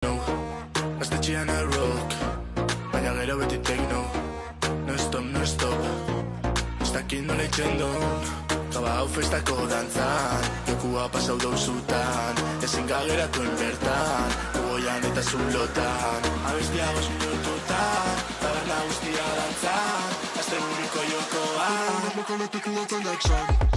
Gaztetxean rock, baina gero beti techno. No stop, ez dakit nola itxendon. Gaba hau festako dantzan, jokua pasau dauzutan. Ezin gageratuen bertan, gogoian eta zulotan. Abestia 5 minututan, taberna guztia dantzan. Asteburiko jokoan, mokaletik lotzen daksan.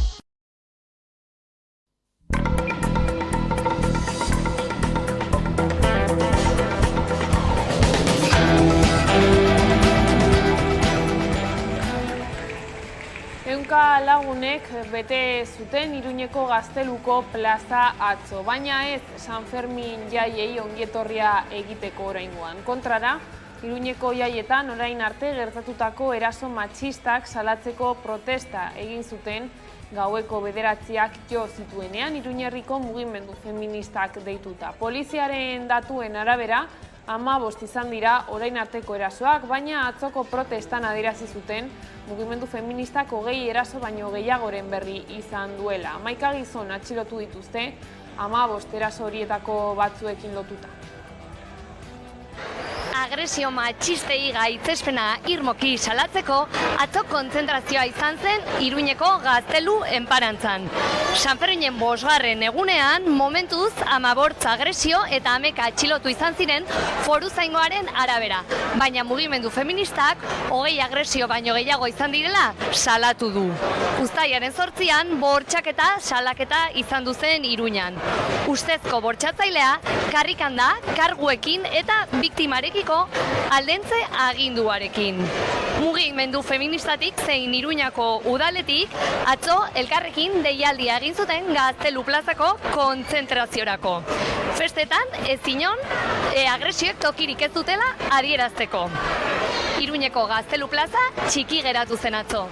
Lagunek bete zuten Iruñeko Gazteluko plaza atzo, baina ez San Fermin jaiei ongietorria egiteko oraingoan. Kontrara, Iruñeko jaietan orain arte gertatutako eraso matxistak salatzeko protesta egin zuten gaueko 9:00 jo zituenean Iruñerriko mugimendu feministak deituta. Poliziaren datuen arabera, 15 izan dira orain arteko erasoak, baina atzoko protestan adierazi zuten mugimendu feministak 20 eraso baino gehiagoren berri izan duela. 11 gizon atxilotu dituzte, 15 eraso horietako batzuekin lotuta. Agresio matxistei gaitzespena irmoki salatzeko, atzo kontzentrazioa izan zen Iruñeko Gaztelu enparantzan. Sanferminen 5. egunean, momentuz 15 agresio eta 11 atxilotu izan ziren foruzaingoaren arabera. Baina mugimendu feministak 20 agresio baino gehiago izan direla salatu du. Uztailaren 8an bortxaketa salaketa izan duzen Iruñan. Ustezko bortxatzailea karrikan da karguekin eta biktimarekiko aldentze aginduarekin. Mugimendu feministatik zein Iruñako udaletik atzo elkarrekin deialdia egin zuten Gaztelu plazako kontzentraziorako. Festetan ez inon agresioek tokirik ez dutela adierazteko. Iruñeko Gaztelu plaza txiki geratu zen atzo.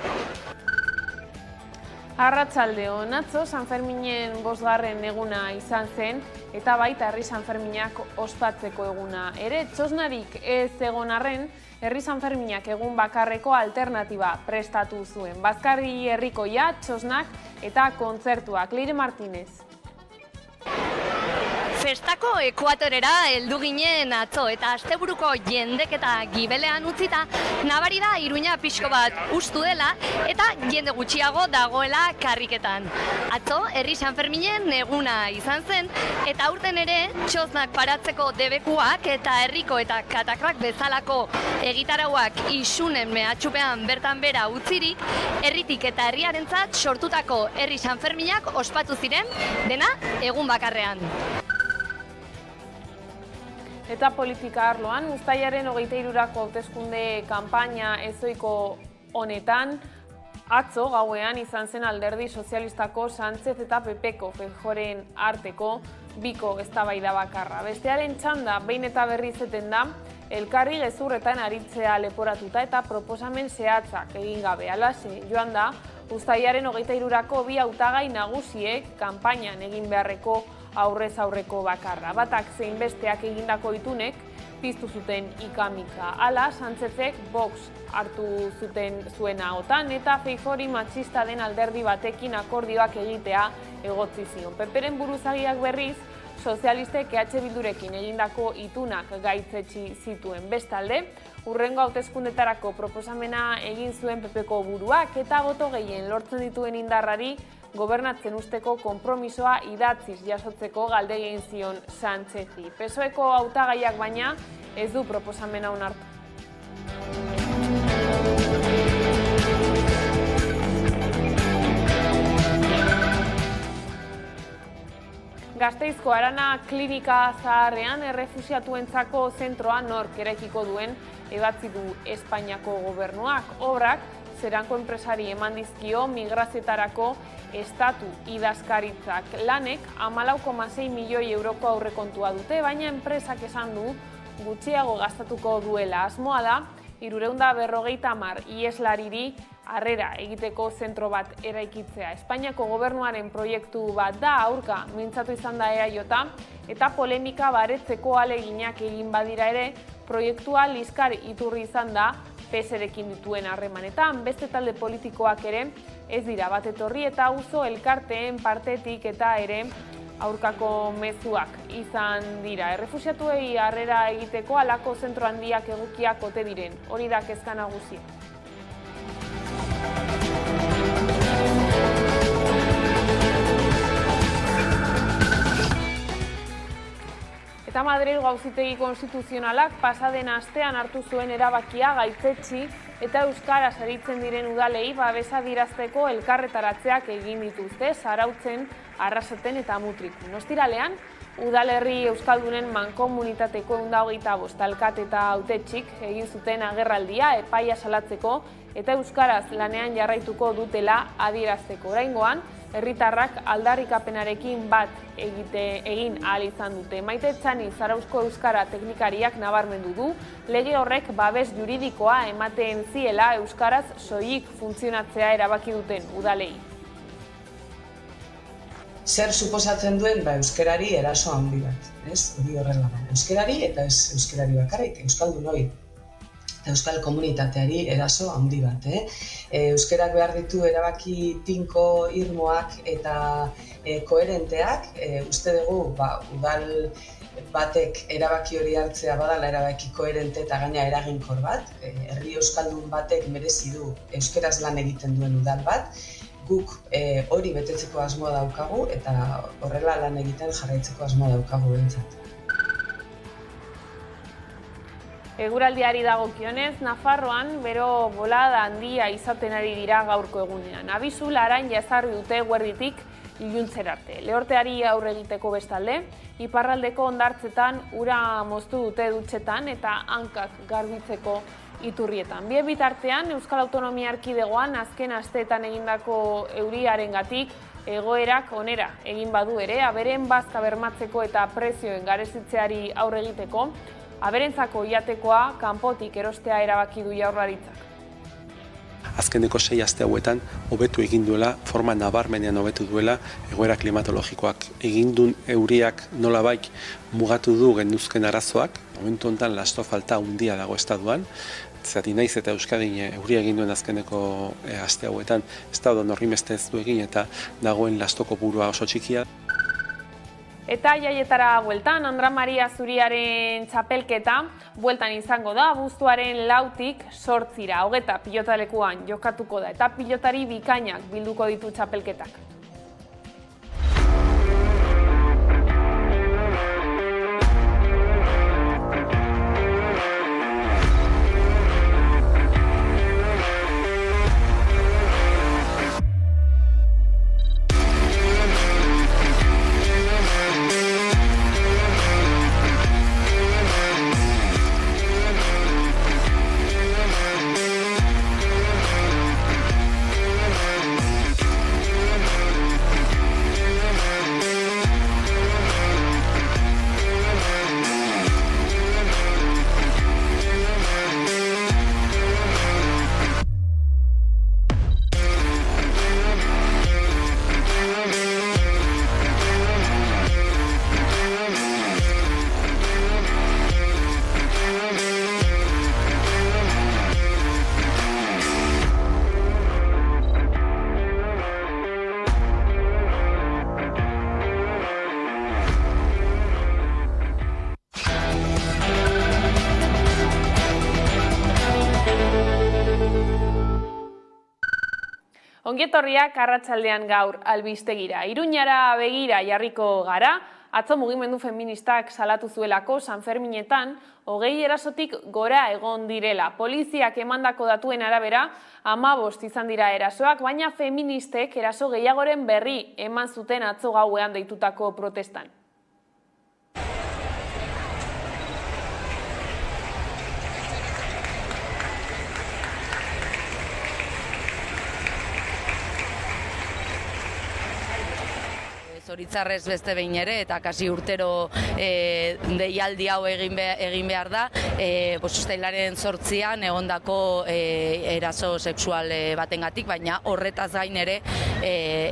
Arratsaldeon, atzo Sanferminen 5. eguna izan zen, eta baita herri Sanferminak ospatzeko eguna. Ere, txosnarik ez egon arren, herri Sanferminak egun bakarreko alternatiba prestatu zuen. Bazkari herrikoia, txosnak eta kontzertuak. Leire Martínez. Festako ekuatorera heldu ginen atzo eta asteburuko jendeketa gibelean utzita nabari da Iruña pixko bat ustu dela eta jende gutxiago dagoela karriketan. Atzo herri Sanferminen eguna izan zen eta aurten ere txosnak paratzeko debekuak eta herriko eta katakrak bezalako egitarauak isunen mehatxupean bertan bera utzirik, herritik eta herriarentzat sortutako herri Sanferminak ospatu ziren dena egun bakarrean. Eta politika arloan, uztailaren 23rako hauteskunde kanpaina ezoiko honetan, atzo gauean izan zen Alderdi Sozialistako Sánchez eta Pepeko Feijóoren arteko biko eztabaida bakarra. Bestearen txanda behin eta berriz eten da, elkarri gezurretan aritzea leporatuta eta proposamen zehatzak egin gabe. Halaxe joan da, uztailaren 23rako bi hautagai nagusiek kanpainan egin beharreko aurrez aurreko bakarra. Batak zein besteak egindako itunek piztu zuten ikamika. Hala, Sánchezek Vox hartu zuen ahotan eta Feijóori matxista den alderdi batekin akordioak egitea egotzi zion. Peperen buruzagiak berriz, sozialistek EH Bildurekin egindako itunak gaitzetsi zituen. Bestalde, hurrengo hauteskundetarako proposamena egin zuen Pepeko buruak eta boto gehien lortzen dituen indarrari gobernatzen usteko konpromisoa idatziz jasotzeko galde egin zion Sánchezi. PSOEko hautagaiak baina ez du proposamena onartu. Gasteizko Arana klinika zaharrean errefuxiatuentzako zentroa nork eraikiko duen ebatzi du Espainiako gobernuak. Obrak zeranko enpresari eman dizkio migrazioetarako estatu idazkaritzak. Lanek 14,6 milioi euroko aurrekontua dute, baina enpresak esan du gutxiago gastatuko duela. Asmoa da, 350 iheslariri harrera egiteko zentro bat eraikitzea. Espainiako gobernuaren proiektu bat da, aurka mintzatu izan da EAJ eta polemika baretzeko ahaleginak egin badira ere, proiektua liskar iturri izan da PSrekin dituen harremanetan. Beste talde politikoak ere ez dira bat etorri eta auzo elkarteen partetik eta ere aurkako mezuak izan dira. Errefuxiatuei harrera egiteko halako zentro handiak egokiak ote diren. Hori da kezka nagusia. Eta Madrilgo Auzitegi Konstituzionalak pasaden astean hartu zuen erabakia gaitzetsi eta euskaraz aritzen diren udalei babesa adierazteko elkarretaratzeak egin dituzte Zarautzen, Arrasaten eta Mutrikun. Ostiralean, udalerri euskaldunen mankomunitateko 125 alkate eta hautetxik egin zuten agerraldia epaia salatzeko eta euskaraz lanean jarraituko dutela adierazteko. Oraingoan, herritarrak aldarrikapenarekin bat egin ahal izan dute. Maite Txani Zarauzko euskara teknikariak nabarmendu du, lege horrek babes juridikoa ematen ziela euskaraz soilik funtzionatzea erabaki duten udalei. Zer suposatzen duen euskarari eraso handi bat, ez? Hori horrela da. Euskarari eta ez euskarari bakarrik, euskaldunoi eta euskal komunitateari eraso handi bat. Euskarak behar ditu erabaki tinko, irmoak eta koherenteak. Uste dugu udal batek erabaki hori hartzea badala erabaki koherente eta gaina eraginkor bat. Herri euskaldun batek merezi du euskaraz lan egiten duen udal bat. Guk hori betetzeko asmoa daukagu eta horrela lan egiten jarraitzeko asmoa daukagu behintzat. Eguraldiari dagokionez, Nafarroan bero bolada handia izaten ari dira gaurko egunean. Abisu laran jazarri dute eguerditik iluntzera arte. Lehorteari aurre egiteko bestalde, iparraldeko hondartzetan ura moztu dute dutxetan eta hankak garbitzeko iturrietan. Bien bitartean, Euskal Autonomia Erkidegoan azken asteetan egindako euriarengatik egoerak onera egin badu ere, aberen bazka bermatzeko eta prezioen garezitzeari aurre egiteko, aberentzako jatekoa kanpotik erostea erabaki du Jaurlaritzak. Azkeneko 6 aste hauetan hobetu egin duela, forma nabarmenean hobetu duela egoera klimatologikoak. Egin duen euriak nolabait mugatu du genduzken arazoak, momentu honetan lasto falta handia dago estatuan, zati naiz eta Euskadin euria egin duen azkeneko aste hauetan ez da horrimeste ez du egin eta dagoen lasto kopurua oso txikia. Eta jaietara bueltan, Andra Maria Zuriaren txapelketa bueltan izango da, abuztuaren 4tik 8 hogeta pilotalekuan jokatuko da, eta pilotari bikainak bilduko ditu txapelketak. Ongietorriak arratsaldean gaur albistegira. Iruñara begira jarriko gara, atzo mugimendu feministak salatu zuelako Sanferminetan 20 erasotik gora egon direla. Poliziak emandako datuen arabera 15 izan dira erasoak, baina feministek eraso gehiagoren berri eman zuten atzo gauean deitutako protestan. Zoritzarrez beste behin ere, eta kasi urtero deialdi hau egin behar da, uztailaren 8an egondako eraso sexual batengatik, baina horretaz gain ere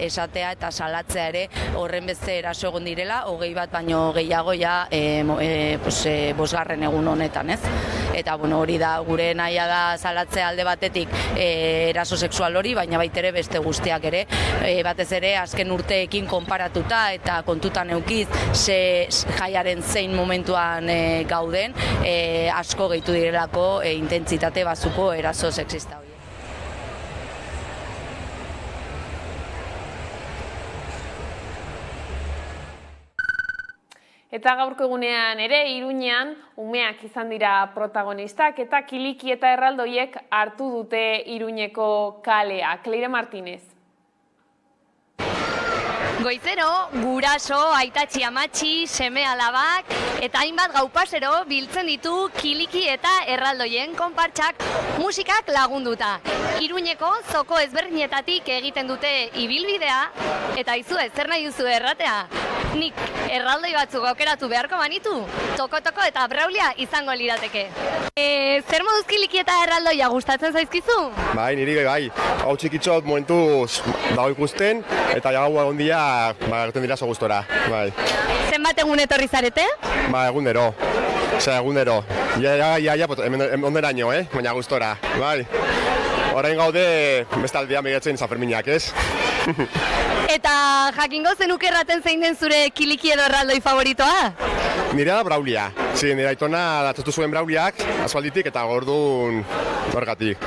esatea eta salatzea ere horren beste eraso egon direla, 20 bat baino gehiago ja 5. egun honetan, ez? Eta hori da, gure nahia da salatzea alde batetik eraso sexual hori, baina baitere beste guztiak ere, batez ere azken urteekin konparatuta hartuta eta kontutan eukiz jaiaren zein momentuan gauden, asko gehitu direlako intentsitate bazuko eraso sexista hori. Eta gaurko egunean ere, Iruñean, umeak izan dira protagonistak eta Kiliki eta erraldoiek hartu dute Iruñeko kalea. Kleire Martínez. Goizero, guraso, aitatxi amatxi, seme alabak eta hainbat gaupasero biltzen ditu Kiliki eta erraldoien konpartsak musikak lagunduta. Iruñeko zoko ezberdinetatik egiten dute ibilbidea eta izue, zer nahi duzu erratea? Nik erraldoi batzuk aukeratu beharko banitu, toko-toko eta braulia izango lirateke. Zer moduz Kiliki eta erraldoia gustatzen zaizkizu? Bai, niri bai. Hau txikitxot momentuz dago ikusten eta gau egon dira gertzen dira zo gustora. Bai. Zenbat egun etorri zarete? Ba, egunero. Egunero. Onderaino, baina gustora. Bai. Orain gaude beste aldean begitzen Sanferminak, ez? Eta jakingo zenuke erraten zein den zure Kiliki edo erraldoi favoritoa? Nire da braulia. Nire aitona datzetu zuen brauliak, aspalditik eta gordun horgatik.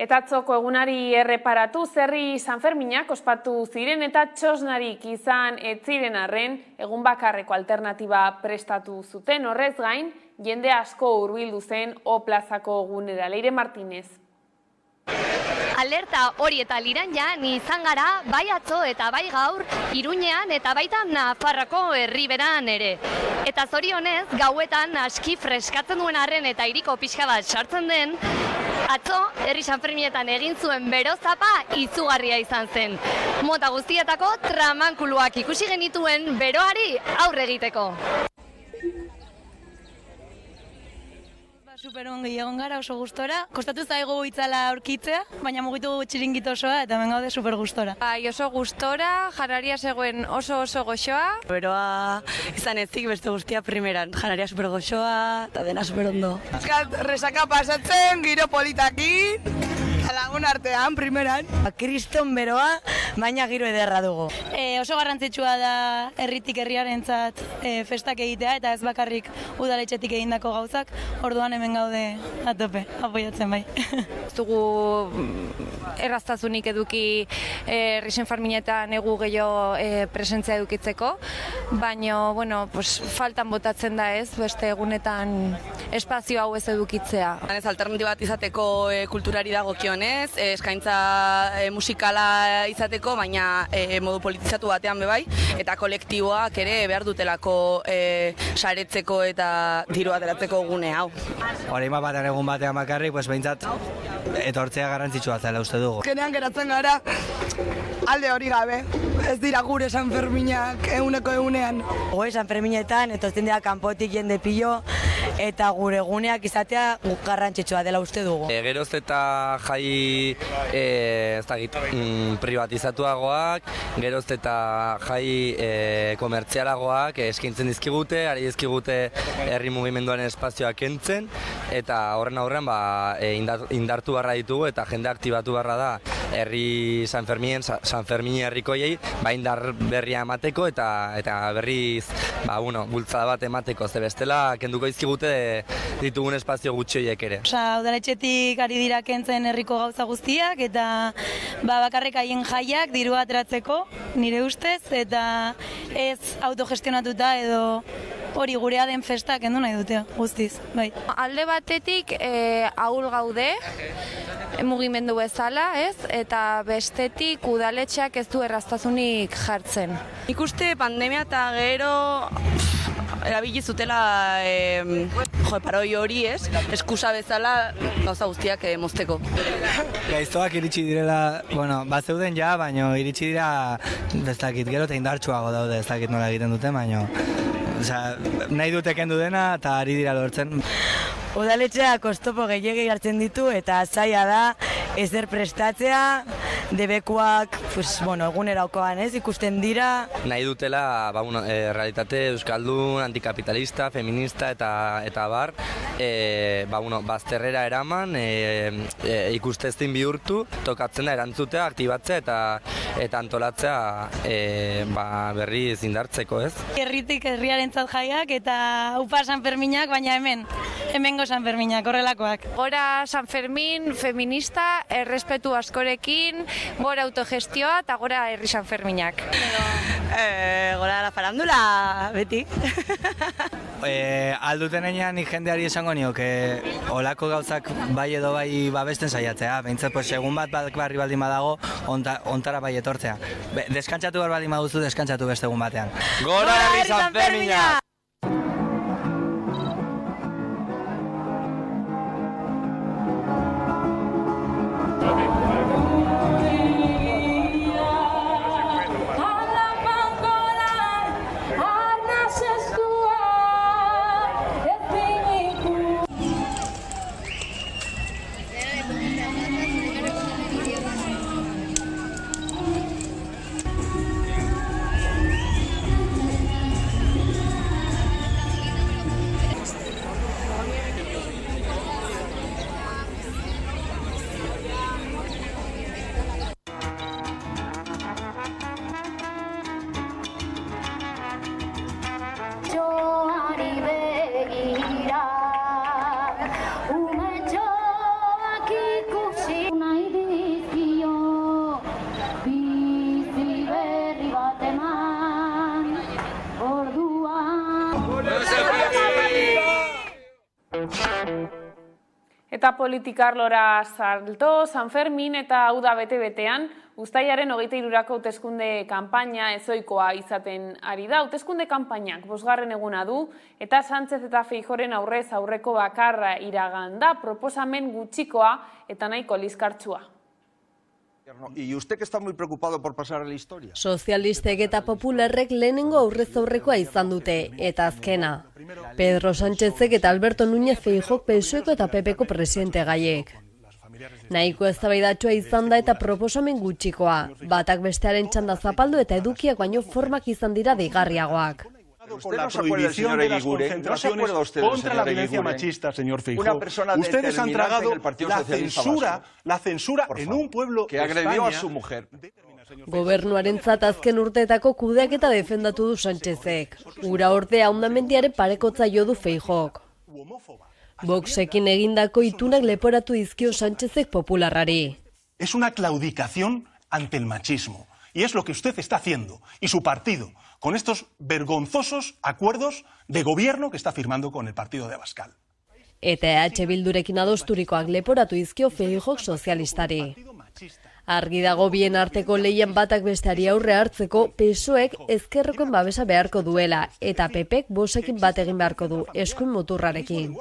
Eta atzoko egunari erreparatu, herri Sanferminak ospatu ziren eta txosnarik izan ez ziren arren, egun bakarreko alternatiba prestatu zuten. Horrez gain, jende asko hurbildu zen O plazako gunera. Leire Martínez. Alerta hori eta Liranjan izan gara bai atzo eta bai gaur Iruñean eta baita Nafarroako herriberan ere. Eta zorionez, gauetan aski freskatzen duen arren eta hiriko pixka bat sartzen den, atzo, herri Sanferminetan egin zuen berozapa izugarria izan zen. Mota guztietako tramankuluak ikusi genituen beroari aurre egiteko. Superongi egon gara oso gustora. Kostatu zaigu itzala aurkitzea, baina mugitu txiringito osoa eta hemen gaude super gustora. Bai, oso gustora, janaria zegoen oso goxoa. Beroa izan ezik beste guztia primeran. Janaria super goxoa eta dena super ondo. Resaka pasatzen, giro politakin, lagun artean, primeran. Kriston beroa, baina giro ederra dugu. Oso garrantzitsua da herritik herriarentzat festak egitea eta ez bakarrik udaletxetik egindako gauzak, orduan hemen gaude atope, apoiatzen bai. Ez dugu erraztasunik eduki herri Sanferminetan egu gehiago presentzia edukitzeko, baina, faltan botatzen da ez, beste egunetan espazio hau ez edukitzea. Ez alternatiba bat izateko kulturari dagokionez, eskaintza musikala izateko, baina modu politizatu batean bebai, eta kolektiboak ere behar dutelako saretzeko eta diru ateratzeko gune hau. Horein batean egun batean bakarrik, behintzat etortzea garrantzitsua zela uste dugu. Azkenean geratzen gara alde hori gabe, ez dira gure Sanferminak eguneko egunean. Goe Sanferminetan etortzen dira kanpotik jende pilo eta gure guneak izatea garrantzitsua dela uste dugu. Geroz eta jai privatizatuagoak, geroz eta jai komertzialagoak eskaintzen dizkigute, ari dizkigute herri mugimenduaren espazioak kentzen, eta horren aurrean indartu barra ditugu eta jende aktibatu barra da herri San Fermin herrikoiei indar berria emateko eta berriz bultzada bat emateko, ze bestela kenduko izkigute ditugun espazio gutxi horiek ere. Udaletxetik ari dira kentzen herriko gauza guztiak eta bakarrik haien jaiak dirua ateratzeko, nire ustez, eta ez autogestionatuta edo hori gurea den festa kendu nahi dute guztiz. Bai. Alde batetik ahul gaude, mugimendu bezala, ez? Eta bestetik udaletxeak ez du erraztasunik jartzen. Ikuste pandemia eta gero erabili zutela paroi hori, ez? Eskusa bezala gauza guztiak mozteko. Gaiztoak iritsi direla, bazeuden ja, baina iritsi dira ez dakit gero eta indartsuago daude, ez dakit nola egiten dute, baina nahi dute kendu dena eta ari dira lortzen. Udaletxeak oztopo gehiegi hartzen ditu eta zaila da ezer prestatzea, debekuak eguneraukoan ikusten dira. Nahi dutela realitate euskaldun, antikapitalista, feminista eta bar, bazterrera eraman, ikustezin bihurtu, tokatzen da erantzutea, aktibatzea eta antolatzea berriz indartzeko, ez? Herritik herriarentzat jaiak eta upa San Ferminak, baina hemengo San Ferminak, horrelakoak. Gora San Fermin, feminista, errespetu askorekin, gora autogestioa eta gora herri San Ferminak. Gora la farandula, beti. Alduten enean nik jendeari esango nioke olako gauzak bai edo bai babesten saiatzea. Behintzat, segun bat barri baldin badago, ontara bai etortzea. Deskantzatu behar baldin baduzu, deskantzatu beste egun batean. Gora herri San Ferminak! Eta politikarlora salto, San Fermin eta Uda bete-betean, uztailaren 23rako hauteskunde kanpaina ezoikoa izaten ari da. Hauteskunde kanpainak 5. eguna du eta Sánchez eta Feijóoren aurrez aurreko bakarra iragan da, proposamen gutxikoa eta nahiko liskartsua. Y usted que está muy preocupado por pasar a la historia. Sozialistek eta popularrek lehenengo aurrez aurrekoa izan dute, eta azkena. Pedro Sánchezek eta Alberto Núñez Feijóok PSOeko eta PPko presidente gaiek. Nahiko eztabaidatsua izan da eta proposamen gutxikoa, batak bestearen txanda zapaldu eta edukiak baino formak izan dira deigarriagoak. Usted no se acuerda, señor Eguiguren, no se acuerda usted, contra la violencia machista, señor Feijóo. Ustedes han tragado la censura en un pueblo que agredió a su mujer. Gobernuarentzat azken urteetako kudeaketa defendatu du Sánchezek. Ura ordea hondamendiaren parekotza jo du Feijóok. Voxekin egindako itunak leporatu dizkio Sánchezek popularrari. Es una claudicación ante el machismo. Y es lo que usted está haciendo, y su partido, con estos vergonzosos acuerdos de gobierno que está firmando con el partido de Abascal. Eta EH Bildurekin adosturikoak leporatu dizkio Feijóok sozialistari. Argi dago bien arteko lehian batak besteari aurre hartzeko PSOek ezkerrekoen babesa beharko duela eta PPek Voxekin bat egin beharko du eskuin muturrarekin.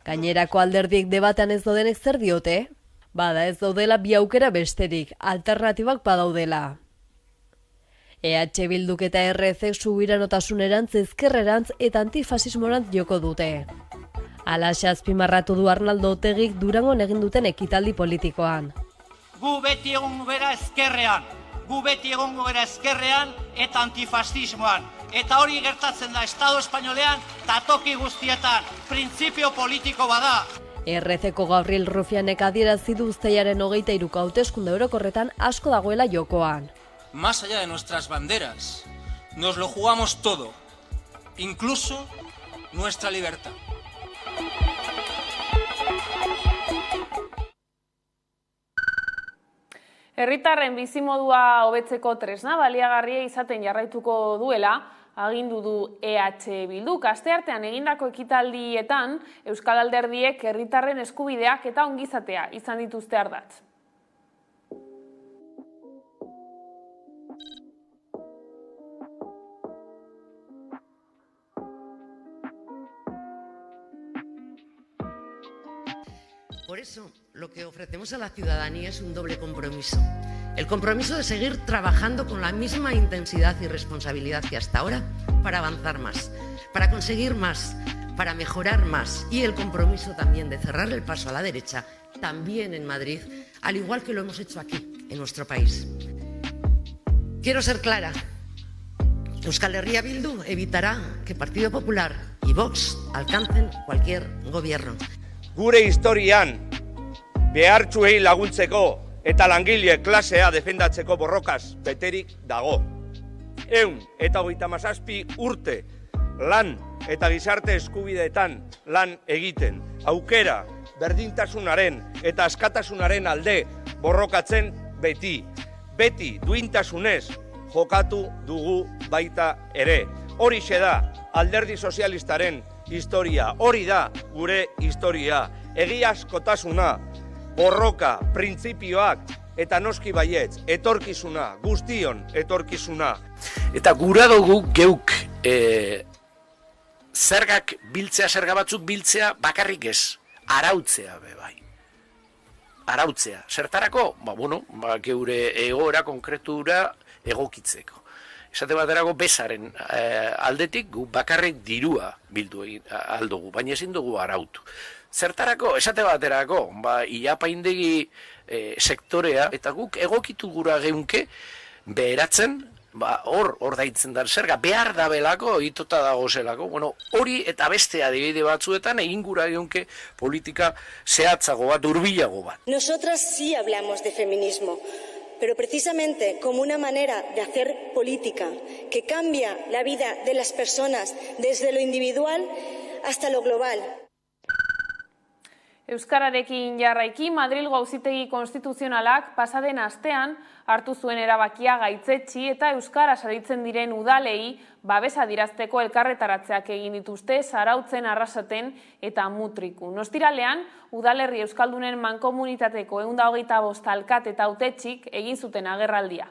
Gainerako alderdiek debatean ez daudenek zer diote? Bada ez daudela bi aukera besterik, alternatibak badaudela. EH Bilduk eta RZek subiranotasun ezkerrerantz eta antifasismorantz joko dute. Alaxe azpimarratu du Arnaldo Otegik Durangon egin duten ekitaldi politikoan. Gu beti egongo gara ezkerrean, eta antifasismoan. Eta hori gertatzen da Estado espainolean eta toki guztietan, printzipio politiko bada. RC-ko Gabriel Rufianek adierazi du uztailaren 23ko hauteskunde orokorretan asko dagoela jokoan. Más allá de nuestras banderas, nos lo jugamos todo, incluso nuestra libertad. Herritarren bizimodua hobetzeko tresna baliagarria izaten jarraituko duela, agindu du EH Bilduk. Asteartean egindako ekitaldietan, Euskal Alderdiek herritarren eskubideak eta ongizatea izan dituzte ardatz. Por eso, lo que ofrecemos a la ciudadanía es un doble compromiso. El compromiso de seguir trabajando con la misma intensidad y responsabilidad que hasta ahora para avanzar más, para conseguir más, para mejorar más. Y el compromiso también de cerrar el paso a la derecha, también en Madrid, al igual que lo hemos hecho aquí, en nuestro país. Quiero ser clara. Euskal Herria Bildu evitará que Partido Popular y Vox alcancen cualquier gobierno. Gure historian behartsuei laguntzeko eta langile klasea defendatzeko borrokaz beterik dago. 137 urte lan eta gizarte eskubideetan lan egiten, aukera, berdintasunaren eta askatasunaren alde borrokatzen beti duintasunez jokatu dugu baita ere. Horixe da Alderdi Sozialistaren historia, hori da gure historia, egiazkotasuna, borroka, printzipioak eta noski baietz, etorkizuna, guztion etorkizuna. Eta gura dugu geuk zergak biltzea, zerga batzuk biltzea bakarrik ez, arautzea be bai. Arautzea. Zertarako? Geure egoera konkretura egokitzeko. Esate baterako bezaren aldetik gu bakarrik dirua bildu aldugu, baina ezin dugu arautu. Zertarako, esate baterako, ilapaindegi sektorea, eta guk egokitu gura geunke beheratzen, hor daitzen da zerga, behar da belako, itota dago zelako, hori eta beste adibide batzuetan egin gura geunke politika zehatzago bat, hurbilago bat. Nosotras sí hablamos de feminismo, pero precisamente como una manera de hacer política que cambia la vida de las personas desde lo individual hasta lo global. Euskararekin jarraiki, Madrilgo Auzitegi Konstituzionalak pasaden astean hartu zuen erabakia gaitzetsi eta euskaraz aritzen diren udalei babesa adierazteko elkarretaratzeak egin dituzte Zarautzen, Arrasaten eta Mutrikun. Ostiralean, udalerri euskaldunen mankomunitateko 125 alkate eta hautetxik egin zuten agerraldia.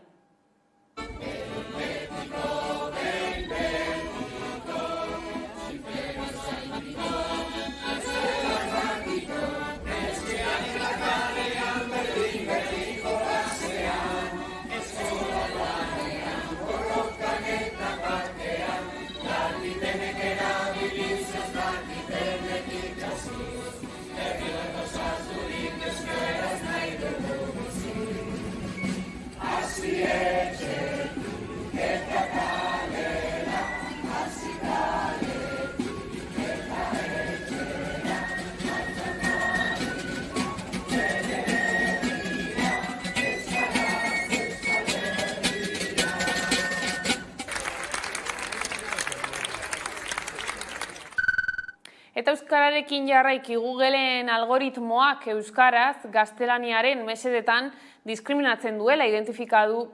Eta euskararekin jarraiki Googleen algoritmoak euskaraz gaztelaniaren mesedetan diskriminatzen duela identifikatu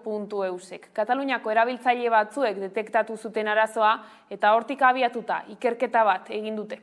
.eusek. Kataluniako erabiltzaile batzuek detektatu zuten arazoa eta hortik abiatuta ikerketa bat egin dute.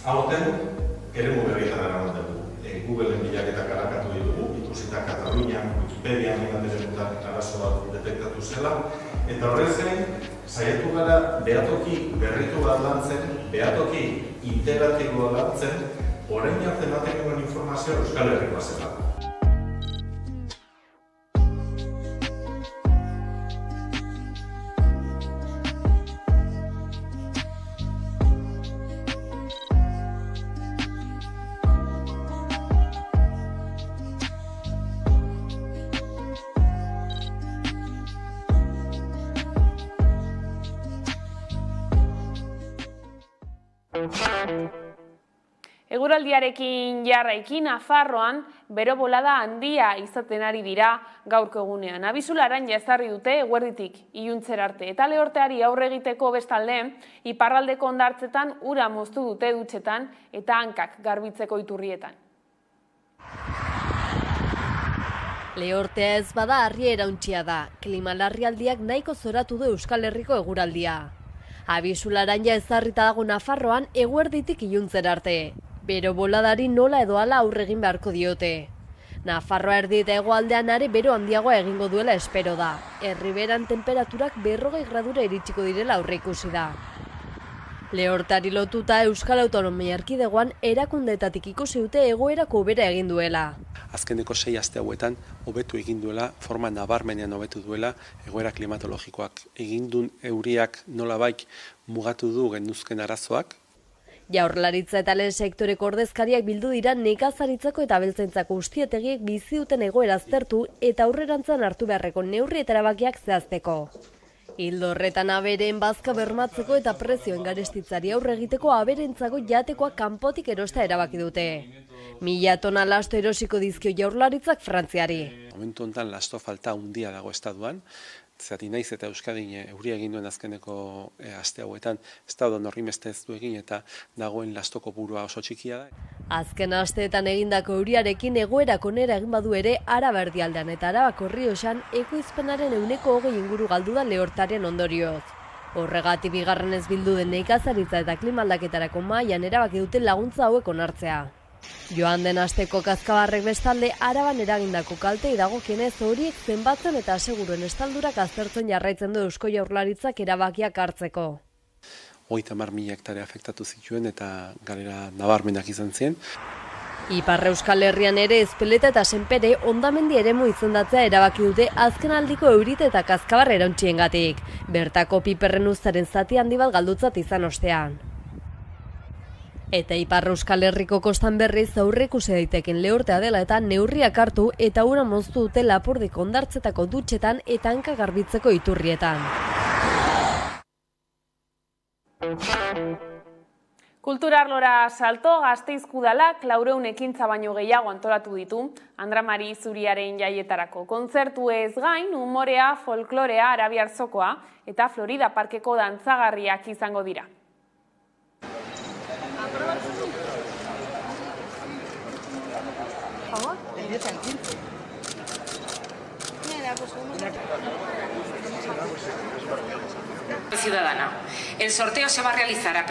Aurten, eremu berrietan eraman dugu. Googleen bilaketak garakatu ditugu, ikusita Katalunian, Wikipedia, megateremutan arazo bat detektatu zela, eta horrez gain, saiatu gara behatoki berritu bat lantzen, behatoki integratiboa lantzen, orain arte ematen genuen informazioa Euskal Herrikoa zela. Eguraldiarekin jarraiki Nafarroan bero bolada handia izaten ari dira gaurko egunean. Abisu laranja ezarri dute eguerditik iluntzera arte. Eta lehorteari aurre egiteko bestalde, iparraldeko hondartzetan ura moztu dute dutxetan eta hankak garbitzeko iturrietan. Lehortea ez bada harria erauntxia da. Klima larrialdiak nahiko zoratu du Euskal Herriko eguraldia. Abisu laranja ezarrita dago Nafarroan eguerditik iluntzera arte. Bero boladari nola edo hala aurre egin beharko diote. Nafarroa erdi eta hegoaldean are bero handiagoa egingo duela espero da. Erriberan temperaturak 40 gradura iritsiko direla aurreikusi da. Lehortari lotuta Euskal Autonomia Erkidegoan erakundeetatik ikusi dute egoerako hobera egin duela. Azkeneko 6 aste hauetan hobetu egin duela, forma nabarmenean hobetu duela egoera klimatologikoak. Egin duen euriak nolabait mugatu du genuzken arazoak. Jaurlaritza eta lehen sektoreko ordezkariak bildu dira nekazaritzako eta abeltzaintzako ustietegiek bizi duten egoera aztertu eta aurrerantzan hartu beharreko neurri eta erabakiak zehazteko. Ildo horretan abereen bazka bermatzeko eta prezioen garestitzari aurre egiteko aberentzako jatekoa kanpotik erosta erabaki dute. 1000 tona lasto erosiko dizkio Jaurlaritzak Frantziari. Momentu honetan lasto falta handia dago estatuan. Zati naiz eta Euskadin euria egin duen azkeneko aste hauetan, ez da horrimeste ez du egin eta dagoen lastoko burua oso txikia da. Azken asteetan egindako euriarekin egoerak onera egin badu ere Araba erdialdean eta Arabako Errioxan ekoizpenaren 20% inguru galdu da lehortaren ondorioz. Horregatik bigarrenez bildu den nekazaritza eta klimaldaketarako mahaian erabaki dute laguntza hauek onartzea. Joan den asteko kazkabarrek bestalde Araban eragindako kaltei dagokienez horiek zenbatzen eta aseguruen estaldurak aztertzen jarraitzen du Eusko Jaurlaritzak erabakiak hartzeko. 30.000 hektare afektatu zituen eta galera nabarmenak izan ziren. Ipar Euskal Herrian ere Ezpeleta eta Senpere hondamendi eremu izendatzea erabaki dute azkenaldiko eurite eta kazkabar erauntxiengatik. Bertako piperren uztaren zati handi bat galdutzat izan ostean. Eta Ipar Euskal Herriko kostan berriz aurreikusi daiteken lehortea dela eta neurriak hartu eta ura moztu dute Lapurdiko hondartzetako dutxetan eta hanka garbitzeko iturrietan. Kulturarlora salto Gasteizko Udalak 400 ekintza baino gehiago antolatu ditu Andra Mari Zuriaren jaietarako. Kontzertu ez gain, umorea, folklorea, arabiar zokoa eta Florida Parkeko dantzagarriak izango dira. Ciudadana. El sorteo se va a realizar a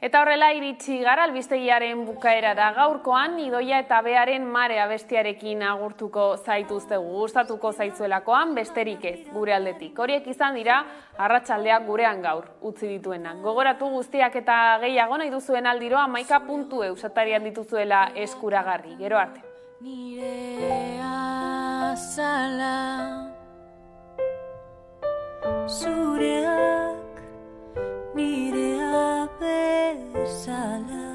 Eta horrela iritsi gara albistegiaren bukaerara. Gaurkoan Idoia eta Bearen Mare abestiarekin agurtuko zaituztegu. Gustatuko zaizuelakoan besterik ez gure aldetik. Horiek izan dira arratsaldeak gurean gaur utzi dituenak. Gogoratu guztiak eta gehiago nahi duzuen aldiro 11.eu satarian dituzuela eskuragarri. Gero arte. Nire azala zureak nirea bezala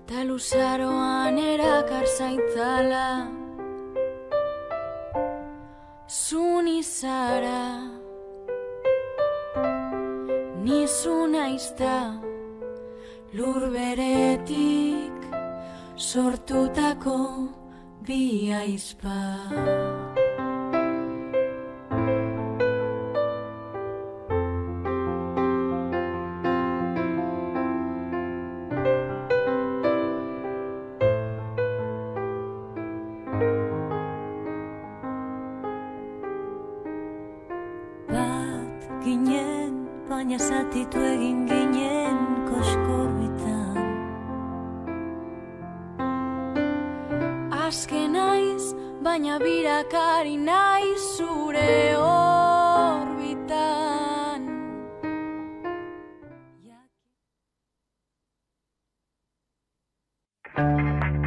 ta luzaroan erakar zaitzala Zuni zara, nizu naizta, lur beretik sortutako bi aizpa. Baina zatitu egin ginen koskorbitan. Azken naiz, baina birakari naiz zure hor.